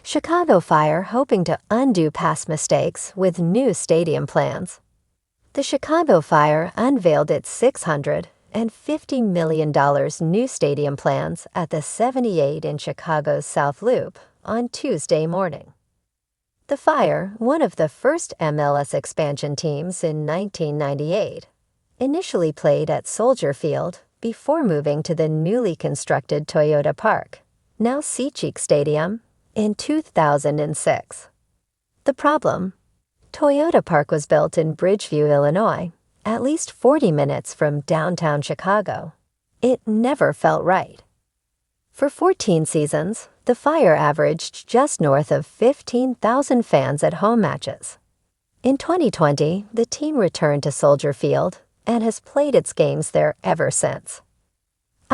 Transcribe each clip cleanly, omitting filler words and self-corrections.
Chicago Fire hoping to undo past mistakes with new stadium plans. The Chicago Fire unveiled its $650 million new stadium plans at the 78 in Chicago's South Loop on Tuesday morning. The Fire, one of the first MLS expansion teams in 1998, initially played at Soldier Field before moving to the newly constructed Toyota Park, now SeaCheek Stadium, in 2006. The problem? Toyota Park was built in Bridgeview, Illinois, at least 40 minutes from downtown Chicago. It never felt right. For 14 seasons, the Fire averaged just north of 15,000 fans at home matches. In 2020, the team returned to Soldier Field and has played its games there ever since.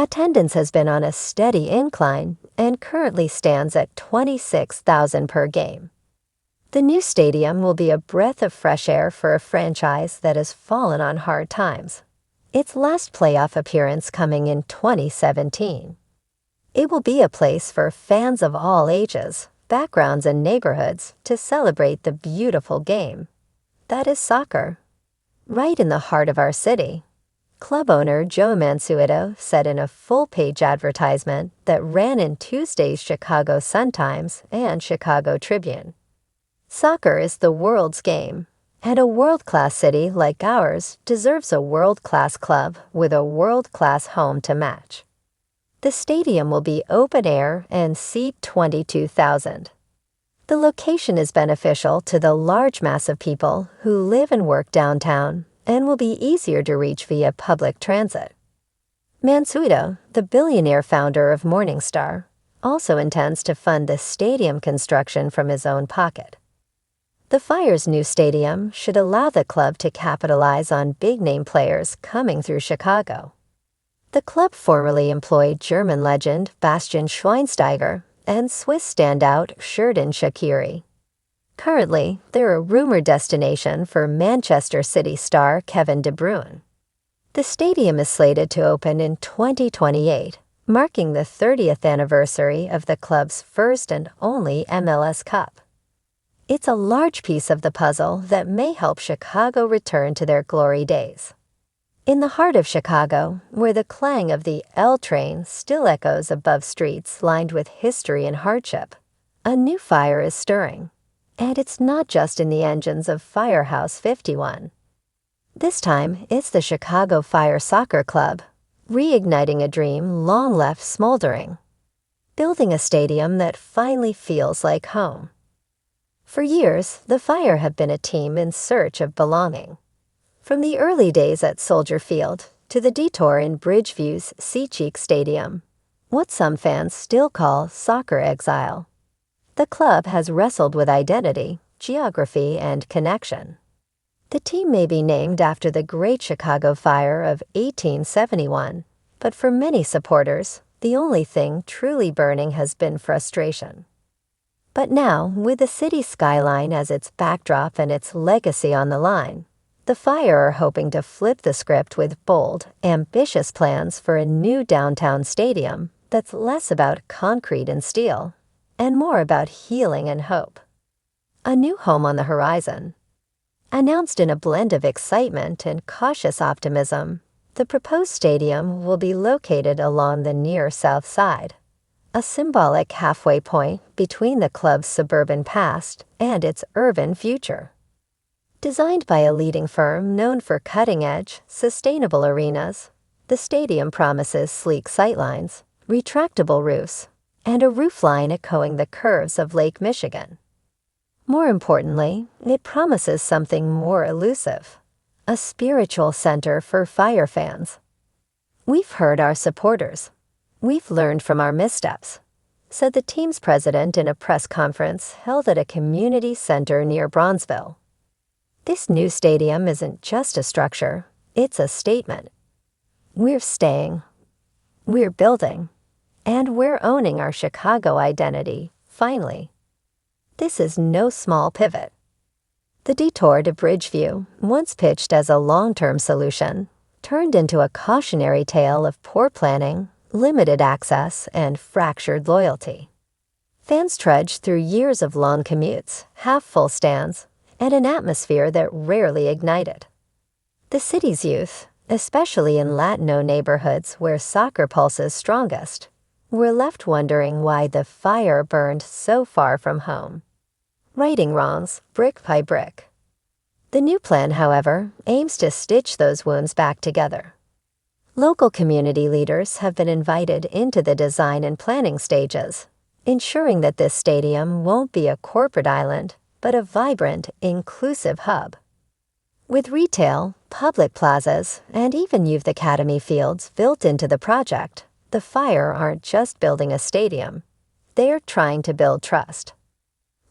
Attendance has been on a steady incline and currently stands at 26,000 per game. The new stadium will be a breath of fresh air for a franchise that has fallen on hard times, its last playoff appearance coming in 2017. It will be a place for fans of all ages, backgrounds, and neighborhoods to celebrate the beautiful game that is soccer. Right in the heart of our city, club owner Joe Mansueto said in a full-page advertisement that ran in Tuesday's Chicago Sun-Times and Chicago Tribune. Soccer is the world's game, and a world-class city like ours deserves a world-class club with a world-class home to match. The stadium will be open air and seat 22,000. The location is beneficial to the large mass of people who live and work downtown and will be easier to reach via public transit. Mansueto, the billionaire founder of Morningstar, also intends to fund the stadium construction from his own pocket. The Fire's new stadium should allow the club to capitalize on big-name players coming through Chicago. The club formerly employed German legend Bastian Schweinsteiger and Swiss standout Xherdan Shaqiri. Currently, they're a rumored destination for Manchester City star Kevin De Bruyne. The stadium is slated to open in 2028, marking the 30th anniversary of the club's first and only MLS Cup. It's a large piece of the puzzle that may help Chicago return to their glory days. In the heart of Chicago, where the clang of the L train still echoes above streets lined with history and hardship, a new fire is stirring. And it's not just in the engines of Firehouse 51. This time, it's the Chicago Fire Soccer Club, reigniting a dream long left smoldering, building a stadium that finally feels like home. For years, the Fire have been a team in search of belonging. From the early days at Soldier Field to the detour in Bridgeview's SeaCheek Stadium, what some fans still call soccer exile. The club has wrestled with identity, geography, and connection. The team may be named after the Great Chicago Fire of 1871, but for many supporters, the only thing truly burning has been frustration. But now, with the city skyline as its backdrop and its legacy on the line, the Fire are hoping to flip the script with bold, ambitious plans for a new downtown stadium that's less about concrete and steel and more about healing and hope. A new home on the horizon. Announced in a blend of excitement and cautious optimism, the proposed stadium will be located along the near south side, a symbolic halfway point between the club's suburban past and its urban future. Designed by a leading firm known for cutting-edge, sustainable arenas, the stadium promises sleek sightlines, retractable roofs, and a roofline echoing the curves of Lake Michigan. More importantly, it promises something more elusive, a spiritual center for Fire fans. We've heard our supporters. We've learned from our missteps, said the team's president in a press conference held at a community center near Bronzeville. This new stadium isn't just a structure, it's a statement. We're staying. We're building. And we're owning our Chicago identity, finally. This is no small pivot. The detour to Bridgeview, once pitched as a long-term solution, turned into a cautionary tale of poor planning, limited access, and fractured loyalty. Fans trudge through years of long commutes, half-full stands, and an atmosphere that rarely ignited. The city's youth, especially in Latino neighborhoods where soccer pulses strongest, were left wondering why the fire burned so far from home, righting wrongs brick by brick. The new plan, however, aims to stitch those wounds back together. Local community leaders have been invited into the design and planning stages, ensuring that this stadium won't be a corporate island, but a vibrant, inclusive hub. With retail, public plazas, and even youth academy fields built into the project, the Fire aren't just building a stadium. They're trying to build trust.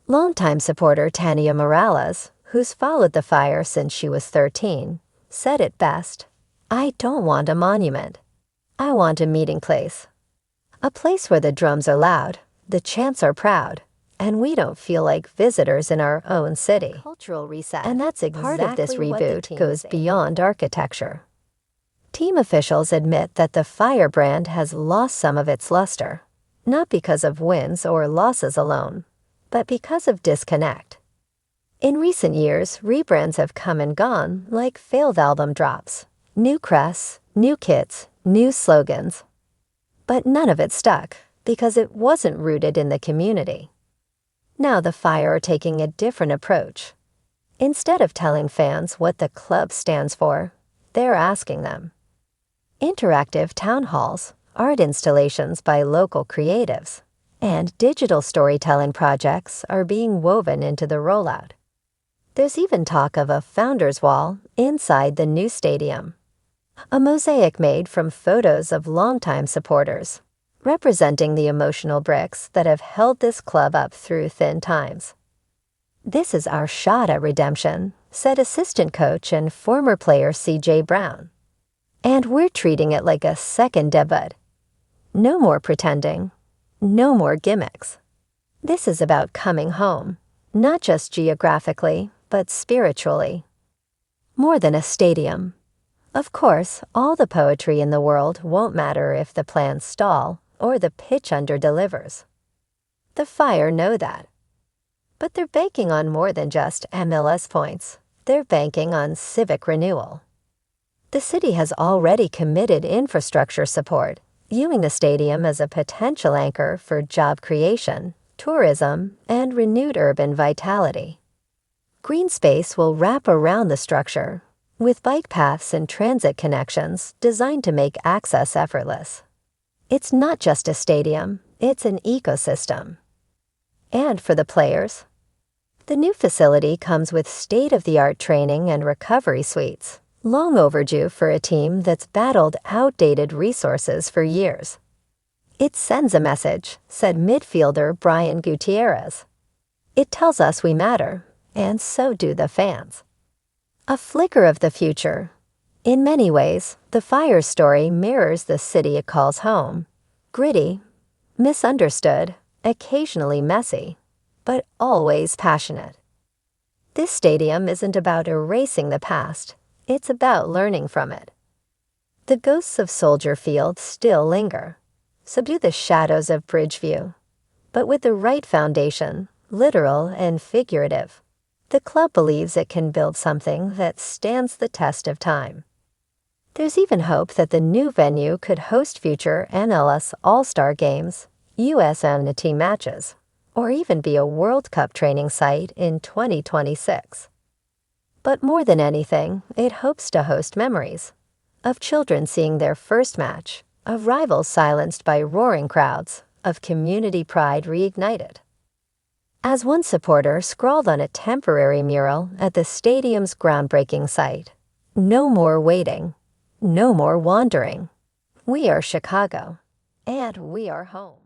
Longtime supporter Tania Morales, who's followed the Fire since she was 13, said it best, "I don't want a monument. I want a meeting place. A place where the drums are loud, the chants are proud, and we don't feel like visitors in our own city." Cultural reset. And that's exactly part of this reboot goes saying. beyond architecture. Team officials admit that the Fire brand has lost some of its luster, not because of wins or losses alone, but because of disconnect. In recent years, rebrands have come and gone like failed album drops. New crests, new kits, new slogans. But none of it stuck because it wasn't rooted in the community. Now the Fire are taking a different approach. Instead of telling fans what the club stands for, they're asking them. Interactive town halls, art installations by local creatives, and digital storytelling projects are being woven into the rollout. There's even talk of a founder's wall inside the new stadium, a mosaic made from photos of longtime supporters, representing the emotional bricks that have held this club up through thin times. "This is our shot at redemption," said assistant coach and former player C.J. Brown. "And we're treating it like a second debut. No more pretending. No more gimmicks. This is about coming home, not just geographically, but spiritually. More than a stadium. Of course, all the poetry in the world won't matter if the plans stall or the pitch underdelivers. The Fire know that. But they're banking on more than just MLS points. They're banking on civic renewal. The city has already committed infrastructure support, viewing the stadium as a potential anchor for job creation, tourism, and renewed urban vitality. Green space will wrap around the structure, with bike paths and transit connections designed to make access effortless. It's not just a stadium, it's an ecosystem. And for the players, the new facility comes with state-of-the-art training and recovery suites, long overdue for a team that's battled outdated resources for years. "It sends a message," said midfielder Brian Gutierrez. "It tells us we matter, and so do the fans." A flicker of the future. In many ways, the Fire story mirrors the city it calls home. Gritty, misunderstood, occasionally messy, but always passionate. This stadium isn't about erasing the past, it's about learning from it. The ghosts of Soldier Field still linger, subdue the shadows of Bridgeview. But with the right foundation, literal and figurative, the club believes it can build something that stands the test of time. There's even hope that the new venue could host future MLS All-Star games, U.S. Amity matches, or even be a World Cup training site in 2026. But more than anything, it hopes to host memories of children seeing their first match, of rivals silenced by roaring crowds, of community pride reignited. As one supporter scrawled on a temporary mural at the stadium's groundbreaking site, "No more waiting, no more wandering. We are Chicago, and we are home."